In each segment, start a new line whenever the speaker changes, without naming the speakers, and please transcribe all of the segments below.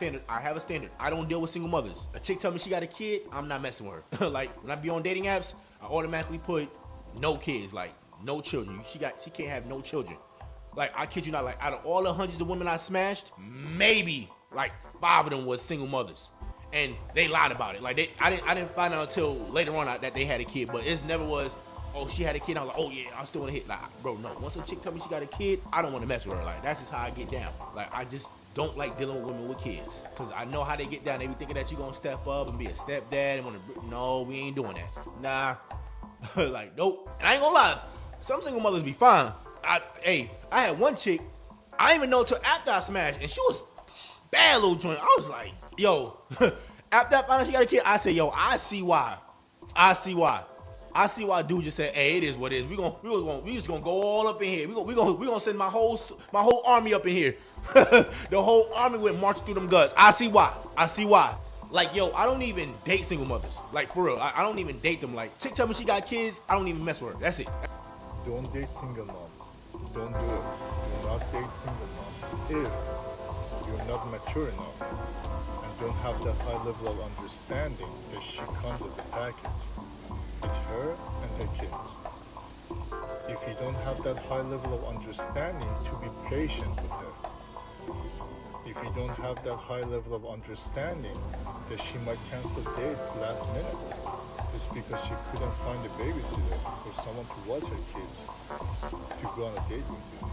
standard. I have a standard. I don't deal with single mothers. A chick tell me she got a kid, I'm not messing with her. Like when I be on dating apps, I automatically put no kids, like no children. She can't have no children. Like I kid you not, like out of all the hundreds of women I smashed, maybe like 5 of them was single mothers, and they lied about it. Like I didn't find out until later on that they had a kid, but it never was. Oh, she had a kid. I was like, oh yeah, I still want to hit. Like, bro, no. Once a chick tell me she got a kid, I don't want to mess with her. Like that's just how I get down. Like I just don't like dealing with women with kids, cause I know how they get down. They be thinking that you gonna step up and be a stepdad and want to. No, we ain't doing that. Nah. Like nope. And I ain't gonna lie, some single mothers be fine. I had one chick, I didn't even know until after I smashed, and she was bad little joint. I was like, yo, after I found out she got a kid, I said, yo, I see why dude just said, hey, it is what it is. We just gonna go all up in here. We gonna send my whole army up in here. The whole army went marching through them guts. I see why. Like, yo, I don't even date single mothers. Like, for real, I don't even date them. Like, chick tell me she got kids, I don't even mess with her. That's it.
Don't date single moms. Don't do it. Do not date single moms if you're not mature enough and don't have that high level of understanding that she comes as a package. It's her and her kids. If you don't have that high level of understanding, to be patient with her. If you don't have that high level of understanding that she might cancel dates last minute just because she couldn't find a babysitter or someone to watch her kids to go on a date with you.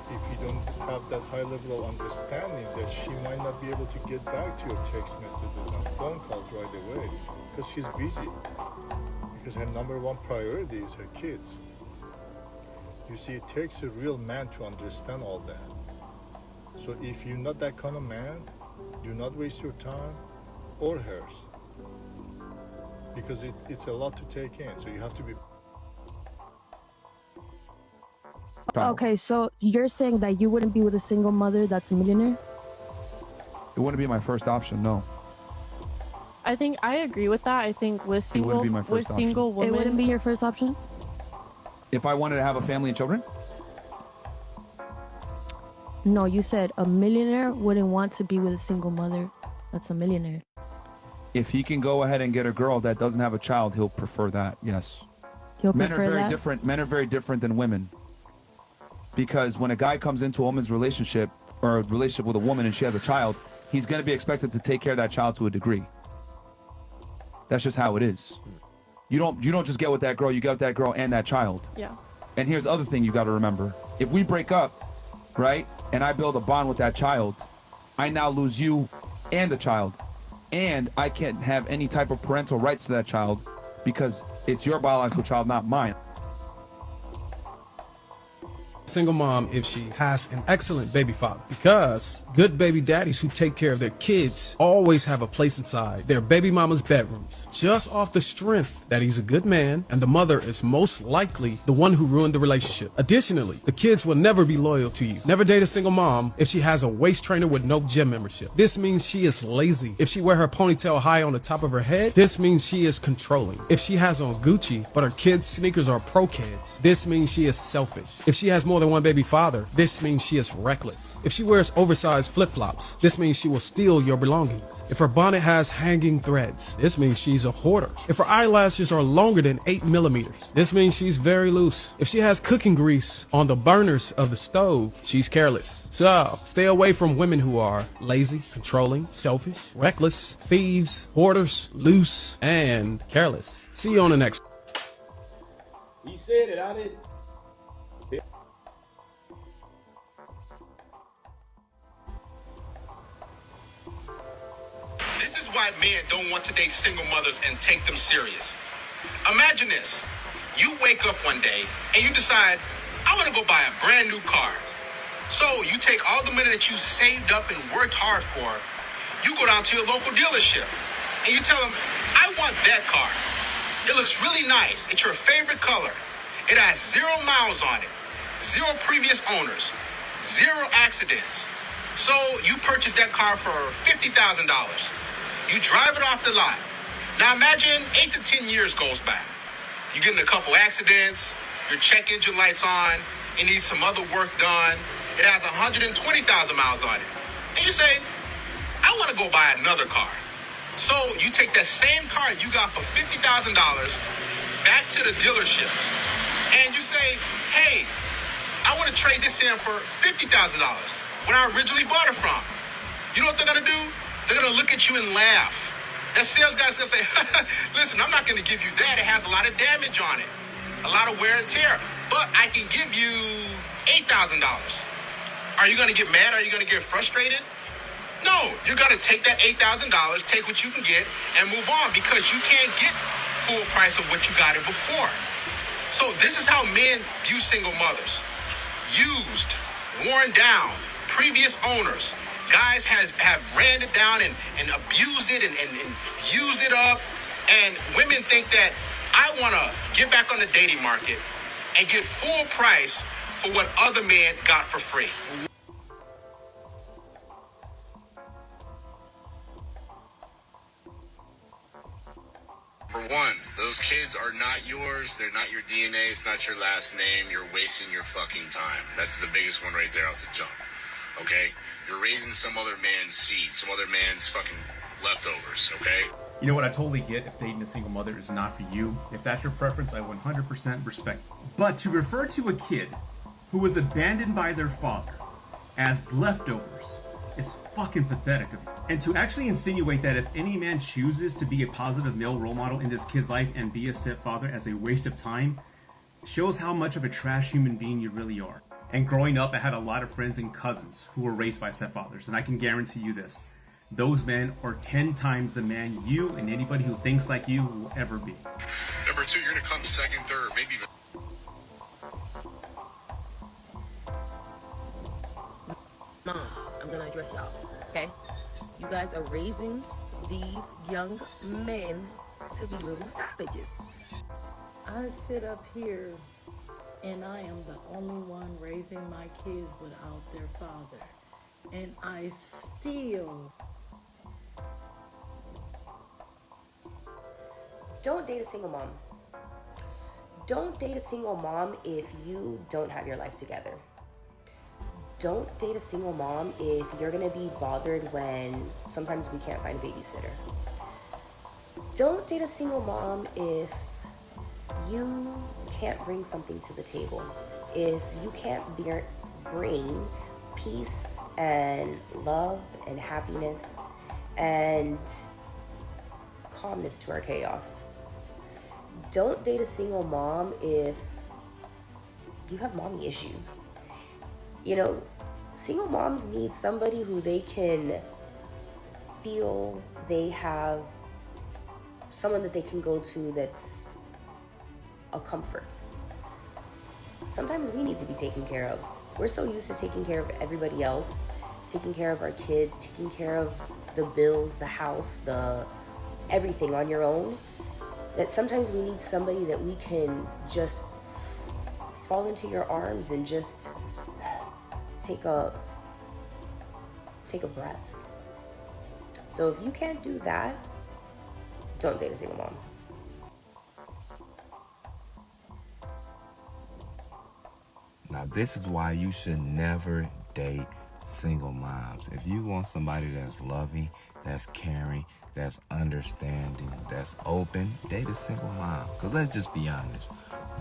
If you don't have that high level of understanding that she might not be able to get back to your text messages and phone calls right away because she's busy. Because her number one priority is her kids. You see, it takes a real man to understand all that. So if you're not that kind of man, do not waste your time or hers. Because it's a lot to take in, so you have to be...
Okay, so you're saying that you wouldn't be with a single mother that's a millionaire?
It wouldn't be my first option, no.
I think I agree with that. I think with single
be my first option.
women,
It wouldn't be your first option?
If I wanted to have a family and children?
No, you said a millionaire wouldn't want to be with a single mother that's a millionaire.
If he can go ahead and get a girl that doesn't have a child, he'll prefer that, yes.
You'll
Men
prefer
are very
that?
different. Men are very different than women. Because when a guy comes into a woman's relationship or a relationship with a woman and she has a child, he's going to be expected to take care of that child to a degree. That's just how it is. You don't just get with that girl, you get with that girl and that child.
yeah.
And here's the other thing you got to remember. If we break up, right, and I build a bond with that child, I now lose you and the child. And I can't have any type of parental rights to that child because it's your biological child, not mine.
Single mom if she has an excellent baby father, because good baby daddies who take care of their kids always have a place inside their baby mama's bedrooms, just off the strength that he's a good man and the mother is most likely the one who ruined the relationship. Additionally, the kids will never be loyal to you. Never date a single mom if she has a waist trainer with no gym membership. This means she is lazy. If she wear her ponytail high on the top of her head, this means she is controlling. If she has on Gucci but her kids' sneakers are pro kids, this means she is selfish. If she has more than one baby father, this means she is reckless. If she wears oversized flip-flops, this means she will steal your belongings. If her bonnet has hanging threads, this means she's a hoarder. If her eyelashes are longer than 8 millimeters, this means she's very loose. If she has cooking grease on the burners of the stove, she's careless. So, stay away from women who are lazy, controlling, selfish, reckless, thieves, hoarders, loose, and careless. See you on the next.
He said it, I didn't.
This is why men don't want to date single mothers and take them serious. Imagine this. You wake up one day and you decide, I want to go buy a brand new car. So you take all the money that you saved up and worked hard for, you go down to your local dealership and you tell them, I want that car. It looks really nice. It's your favorite color. It has 0 miles on it, 0 previous owners, 0 accidents. So you purchase that car for $50,000. You drive it off the lot. Now imagine 8 to 10 years goes by. You get in a couple accidents, your check engine light's on, you need some other work done. It has 120,000 miles on it. And you say, I want to go buy another car. So you take that same car you got for $50,000 back to the dealership and you say, hey, I want to trade this in for $50,000 when I originally bought it from. You know what they're going to do? They're going to look at you and laugh. That sales guy's going to say, listen, I'm not going to give you that. It has a lot of damage on it, a lot of wear and tear, but I can give you $8,000. Are you going to get mad? Are you going to get frustrated? No, you're going to take that $8,000, take what you can get, and move on because you can't get full price of what you got it before. So this is how men view single mothers. Used, worn down, previous owners. Guys have ran it down and abused it and used it up. And women think that I want to get back on the dating market and get full price for what other men got for free.
Number one, those kids are not yours. They're not your DNA. It's not your last name. You're wasting your fucking time. That's the biggest one right there out the jump. Okay? You're raising some other man's seed, some other man's fucking leftovers, okay?
You know what? I totally get if dating a single mother is not for you. If that's your preference, I 100% respect. But to refer to a kid who was abandoned by their father as leftovers is fucking pathetic of you. And to actually insinuate that if any man chooses to be a positive male role model in this kid's life and be a stepfather as a waste of time shows how much of a trash human being you really are. And growing up, I had a lot of friends and cousins who were raised by stepfathers, and I can guarantee you this. Those men are 10 times the man you and anybody who thinks like you will ever be.
Number two, you're gonna come second, third, maybe even...
Moms, I'm gonna address y'all, okay? You guys are raising these young men to be little savages.
I sit up here and I am the only one raising my kids without their father. And I still...
Don't date a single mom. Don't date a single mom if you don't have your life together. Don't date a single mom if you're gonna be bothered when sometimes we can't find a babysitter. Don't date a single mom if you can't bring something to the table. If you can't bring peace and love and happiness and calmness to our chaos. Don't date a single mom if you have mommy issues. You know, single moms need somebody who they can feel they have someone that they can go to that's a comfort. Sometimes we need to be taken care of. We're so used to taking care of everybody else, taking care of our kids, taking care of the bills, the house, the everything on your own, that sometimes we need somebody that we can just fall into your arms and just take a breath. So if you can't do that, don't date a single mom.
Now, this is why you should never date single moms. If you want somebody that's loving, that's caring, that's understanding, that's open, date a single mom. Because let's just be honest,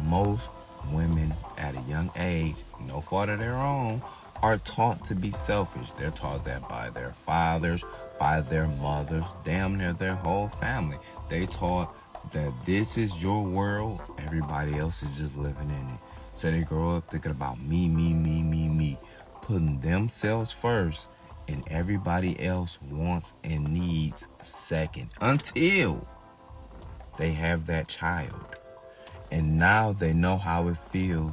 most women at a young age, no fault of their own, are taught to be selfish. They're taught that by their fathers, by their mothers, damn near their whole family. They taught that this is your world, everybody else is just living in it. So they grow up thinking about me, putting themselves first and everybody else wants and needs second until they have that child. And now they know how it feels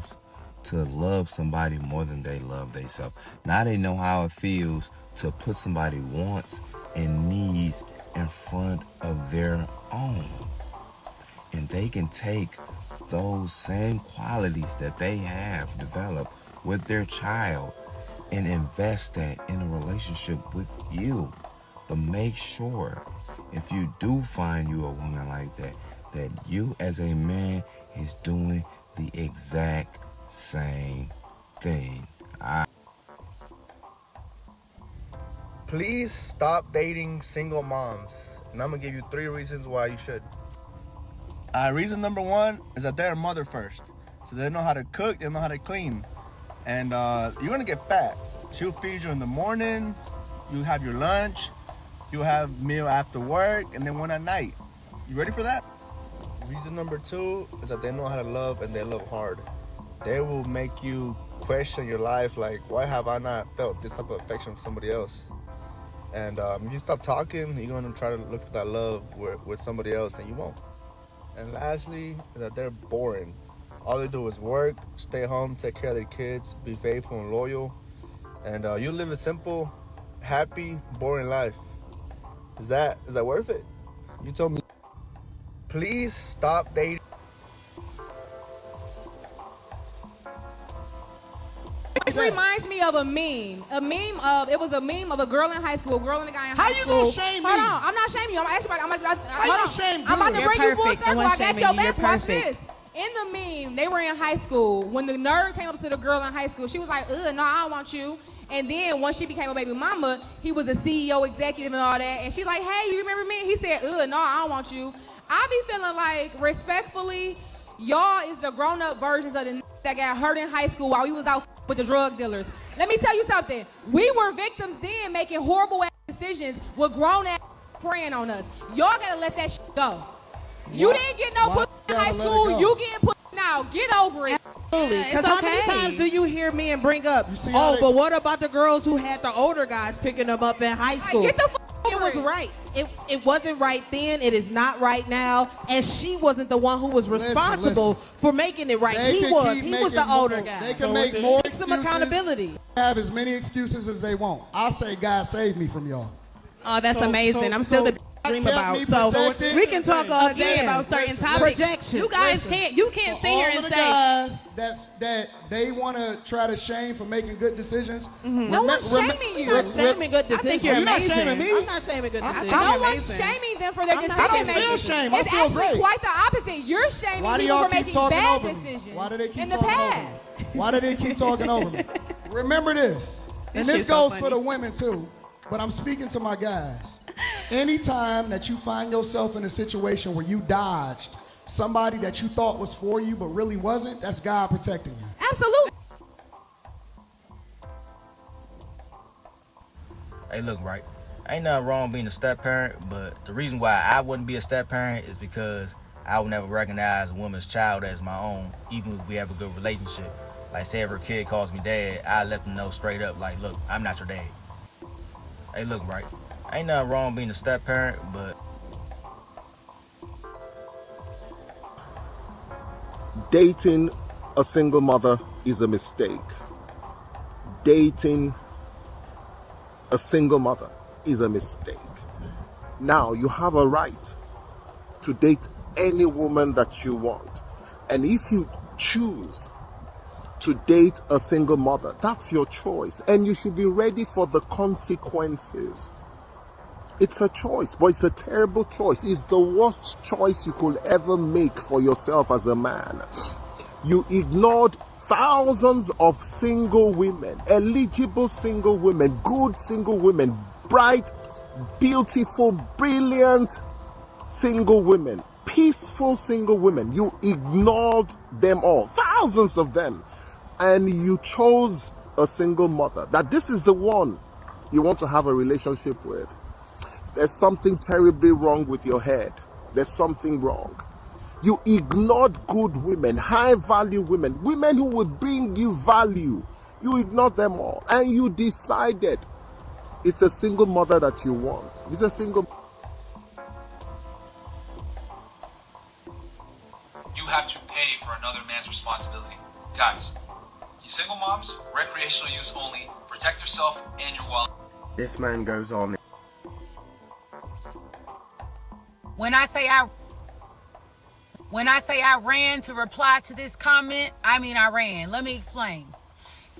to love somebody more than they love themselves. Now they know how it feels to put somebody wants and needs in front of their own. And they can take those same qualities that they have developed with their child and invest that in a relationship with you. But make sure, if you do find you a woman like that, that you as a man is doing the exact same thing.
Please stop dating single moms. And I'm gonna give you 3 reasons why you should. Reason number 1 is that they're a mother first. So they know how to cook, they know how to clean. And you're gonna get fat. She'll feed you in the morning, you have your lunch, you have meal after work, and then one at night. You ready for that? Reason number 2 is that they know how to love, and they love hard. They will make you question your life, like, why have I not felt this type of affection from somebody else? And if you stop talking, you're gonna try to look for that love with somebody else, and you won't. And lastly, is that they're boring. All they do is work, stay home, take care of their kids, be faithful and loyal, and you live a simple, happy, boring life. Is that worth it? You told me. Please stop dating.
This reminds me of a meme. It was a meme of a girl in high school, a girl and a guy in high school.
How you gonna shame me?
Hold on, I'm not shaming you. I'm actually,
How you gonna shame me?
I'm about to
You're
bring you full
perfect.
circle.
No
I
one's
got
shaming
your
you. You're
back. Watch
perfect.
this. In the meme, they were in high school. When the nerd came up to the girl in high school, she was like, no, I don't want you. And then once she became a baby mama, he was a CEO executive and all that. And she's like, hey, you remember me? He said, no, I don't want you. I be feeling like, respectfully, y'all is the grown-up versions of the that got hurt in high school while we was out with the drug dealers. Let me tell you something. We were victims then making horrible decisions with grown-ass preying on us. Y'all gotta let that shit go. You didn't get no pussy in high school. You getting pussy now. Get over it.
Absolutely. Because how many times do you hear men bring up, but what about the girls who had the older guys picking them up in high school?
Get the
it was right. It wasn't right then. It is not right now. And she wasn't the one who was responsible for making it right. He was the older guy.
They can make more
Take some
excuses.
accountability.
Have as many excuses as they want. I say God save me from y'all.
Oh, that's amazing. I'm still the dream about. So we can talk all day about certain topics. Projection. You guys can't sit here and
all the
say
guys that they want to try to shame for making good decisions.
No one's shaming you.
You're not shaming good decisions.
You're not shaming me.
I'm not shaming good decisions.
No one's shaming them for their decision making.
feel shame. I
It's
feel
actually
great.
quite the opposite. You're shaming
Why do
people
y'all
for
keep
making
talking
bad
over me?
decisions
Why do they keep
in the
talking over
past.
me? Why do they keep talking over me? Remember this, and this
shit's so
goes
funny.
for the women too, but I'm speaking to my guys. Anytime that you find yourself in a situation where you dodged somebody that you thought was for you but really wasn't, that's God protecting you.
Absolutely.
Hey, look, right? Ain't nothing wrong being a step parent, but the reason why I wouldn't be a step parent is because I would never recognize a woman's child as my own, even if we have a good relationship. Like, say if her kid calls me dad, I let them know straight up, like, look, I'm not your dad. Hey, look, right? Ain't nothing wrong being a step parent, but
dating a single mother is a mistake. Dating a single mother is a mistake. Now, you have a right to date any woman that you want. And if you choose to date a single mother, that's your choice. And you should be ready for the consequences. It's a choice, but it's a terrible choice. It's the worst choice you could ever make for yourself as a man. You ignored thousands of single women, eligible single women, good single women, bright, beautiful, brilliant single women, peaceful single women. You ignored them all, thousands of them, and you chose a single mother. That this is the one you want to have a relationship with. There's something terribly wrong with your head. There's something wrong. You ignored good women, high value women, women who would bring you value. You ignored them all, and you decided it's a single mother that you want. It's a single.
You have to pay for another man's responsibility. Guys, you single moms, recreational use only, protect yourself and your wallet.
This man goes on.
When I say I ran to reply to this comment, I mean I ran. Let me explain.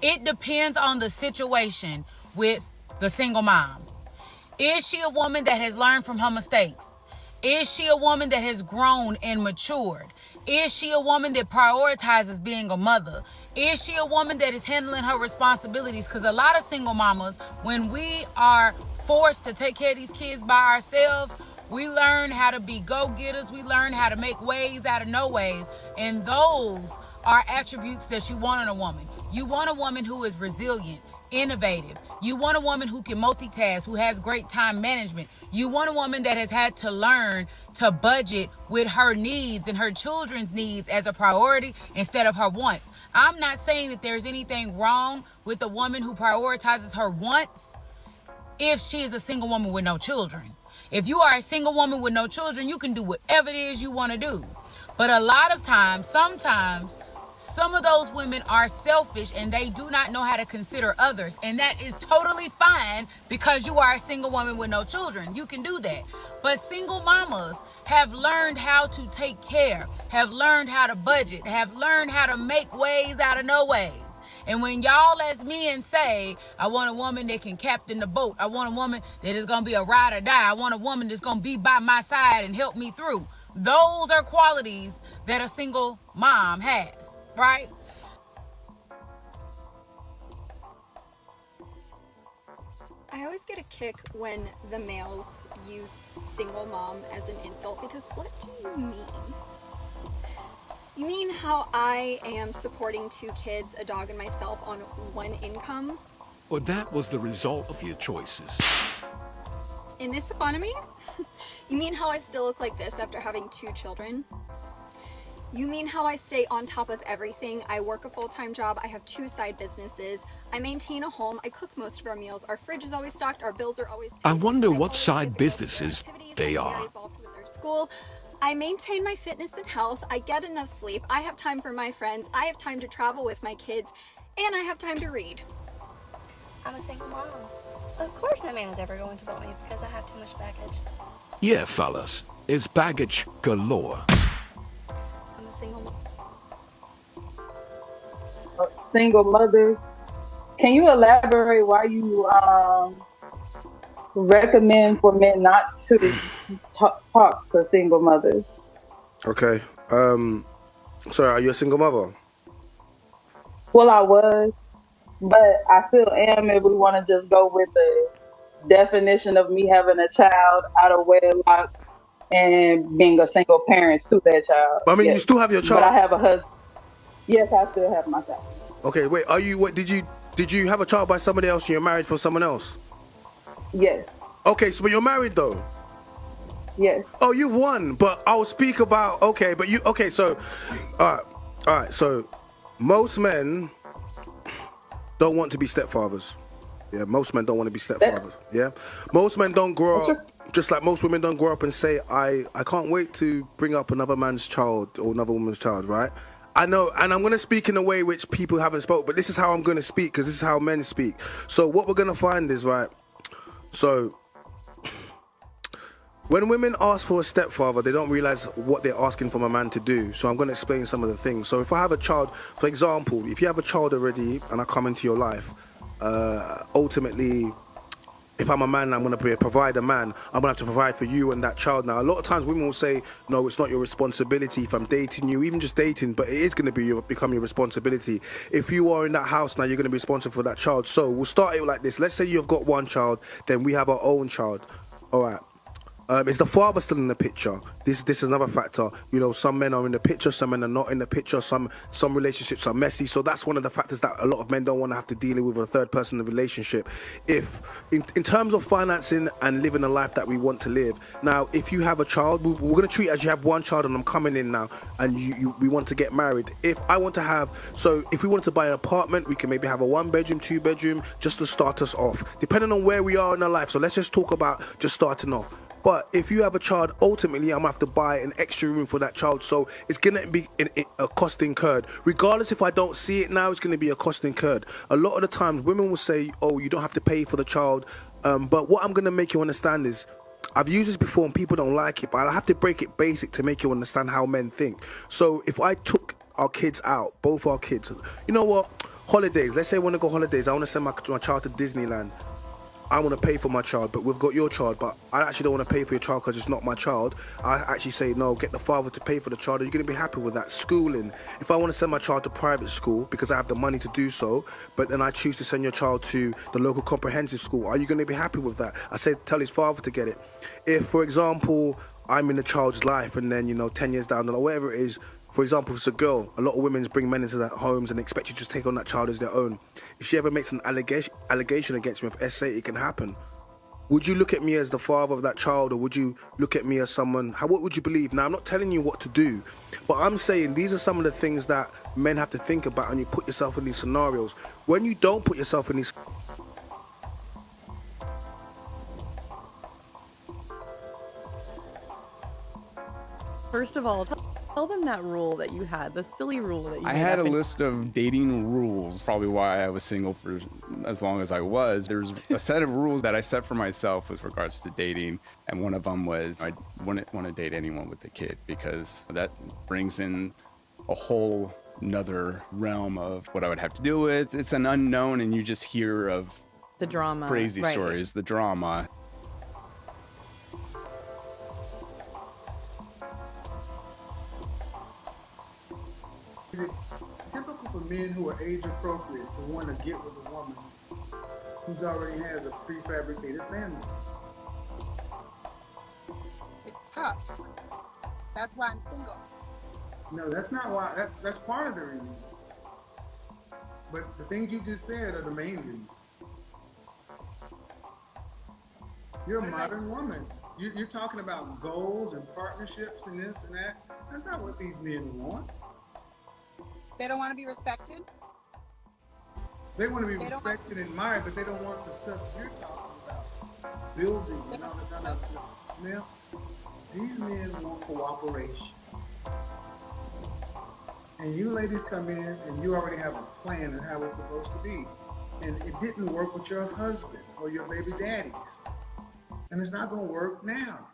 It depends on the situation with the single mom. Is she a woman that has learned from her mistakes? Is she a woman that has grown and matured? Is she a woman that prioritizes being a mother? Is she a woman that is handling her responsibilities? Because a lot of single mamas, when we are forced to take care of these kids by ourselves. We learn how to be go-getters. We learn how to make ways out of no ways. And those are attributes that you want in a woman. You want a woman who is resilient, innovative. You want a woman who can multitask, who has great time management. You want a woman that has had to learn to budget with her needs and her children's needs as a priority instead of her wants. I'm not saying that there's anything wrong with a woman who prioritizes her wants if she is a single woman with no children. If you are a single woman with no children, you can do whatever it is you want to do. But a lot of times, sometimes, some of those women are selfish and they do not know how to consider others. And that is totally fine because you are a single woman with no children. You can do that. But single mamas have learned how to take care, have learned how to budget, have learned how to make ways out of no ways. And when y'all as men say, I want a woman that can captain the boat, I want a woman that is going to be a ride or die, I want a woman that's going to be by my side and help me through. Those are qualities that a single mom has, right?
I always get a kick when the males use single mom as an insult because what do you mean? You mean how I am supporting 2 kids, a dog, and myself on 1 income?
Well, that was the result of your choices.
In this economy? You mean how I still look like this after having 2 children? You mean how I stay on top of everything? I work a full-time job, I have 2 side businesses, I maintain a home, I cook most of our meals, our fridge is always stocked, our bills are always paid.
I wonder what side businesses they are.
With our school. I maintain my fitness and health, I get enough sleep, I have time for my friends, I have time to travel with my kids, and I have time to read.
I'm a single mom. Of course no man is ever going to want me because I have too much baggage.
Yeah, fellas, it's baggage galore.
I'm a single mom.
Single mother. Can you elaborate why you recommend for men not to talk to single mothers?
Okay. Sorry, are you a single mother?
Well, I was, but I still am if we want to just go with the definition of me having a child out of wedlock and being a single parent to that child.
I mean,
yes.
you still have your child.
But I have a husband. Yes, I still have my child.
Okay, wait. Are you? What did you have a child by somebody else? And you're married for someone else?
Yes.
Okay, so but you're married though.
Yes.
Oh, you've won. But I'll speak about. Okay, but you. Okay, so, all right. So, most men don't want to be stepfathers. Yeah, most men don't want to be stepfathers. Yeah, most men don't grow up. Just like most women don't grow up and say, I can't wait to bring up another man's child or another woman's child, right? I know, and I'm going to speak in a way which people haven't spoke, but this is how I'm going to speak because this is how men speak. So what we're going to find is, right, so when women ask for a stepfather, they don't realize what they're asking from a man to do. So I'm going to explain some of the things. So if I have a child, for example, if you have a child already and I come into your life, ultimately, if I'm a man, I'm going to be a provider man. I'm going to have to provide for you and that child. Now, a lot of times women will say, no, it's not your responsibility if I'm dating you, even just dating, but it is going to become your responsibility. If you are in that house now, you're going to be responsible for that child. So we'll start it like this. Let's say you've got one child, then we have our own child. All right. Is the father still in the picture? This is another factor. You know, some men are in the picture, some men are not in the picture, some relationships are messy. So that's one of the factors that a lot of men don't want to have to deal with a third person in the relationship. If, in terms of financing and living a life that we want to live, now, if you have a child, we're going to treat it as you have one child and I'm coming in now and we want to get married. If I want to have, so if we wanted to buy an apartment, we can maybe have a 1-bedroom, 2-bedroom, just to start us off, depending on where we are in our life. So let's just talk about just starting off. But if you have a child, ultimately, I'm going to have to buy an extra room for that child. So it's going to be a cost incurred. Regardless if I don't see it now, it's going to be a cost incurred. A lot of the times, women will say, oh, you don't have to pay for the child. But what I'm going to make you understand is, I've used this before and people don't like it, but I have to break it basic to make you understand how men think. So if I took our kids out, both our kids, you know what? Holidays. Let's say I want to go holidays. I want to send my child to Disneyland. I want to pay for my child, but we've got your child, but I actually don't want to pay for your child because it's not my child. I actually say, no, get the father to pay for the child. Are you going to be happy with that? Schooling. If I want to send my child to private school because I have the money to do so, but then I choose to send your child to the local comprehensive school, are you going to be happy with that? I say, tell his father to get it. If, for example, I'm in the child's life and then, 10 years down the line, whatever it is, for example, if it's a girl, a lot of women bring men into their homes and expect you to take on that child as their own. If she ever makes an allegation against me, if SA, it can happen. Would you look at me as the father of that child, or would you look at me as someone, what would you believe? Now, I'm not telling you what to do, but I'm saying these are some of the things that men have to think about when you put yourself in these scenarios. When you don't put yourself in these...
First of all, tell them that rule that you had, the silly rule that you
I had a list of dating rules, probably why I was single for as long as I was. There's a set of rules that I set for myself with regards to dating, and one of them was I wouldn't want to date anyone with a kid because that brings in a whole another realm of what I would have to deal with. It's an unknown, and you just hear of
the drama,
crazy
right.
stories, the drama.
Is it typical for men who are age appropriate to want to get with a woman who's already has a prefabricated family?
It's tough. That's why I'm single.
No, that's not why. That's part of the reason. But the things you just said are the main reason. You're a modern woman. You're talking about goals and partnerships and this and that. That's not what these men want.
They don't want to be respected.
They want to be respected and admired, but they don't want the stuff you're talking about. Building and all that kind of stuff. Now, these men want cooperation. And you ladies come in and you already have a plan of how it's supposed to be. And it didn't work with your husband or your baby daddies. And it's not going to work now.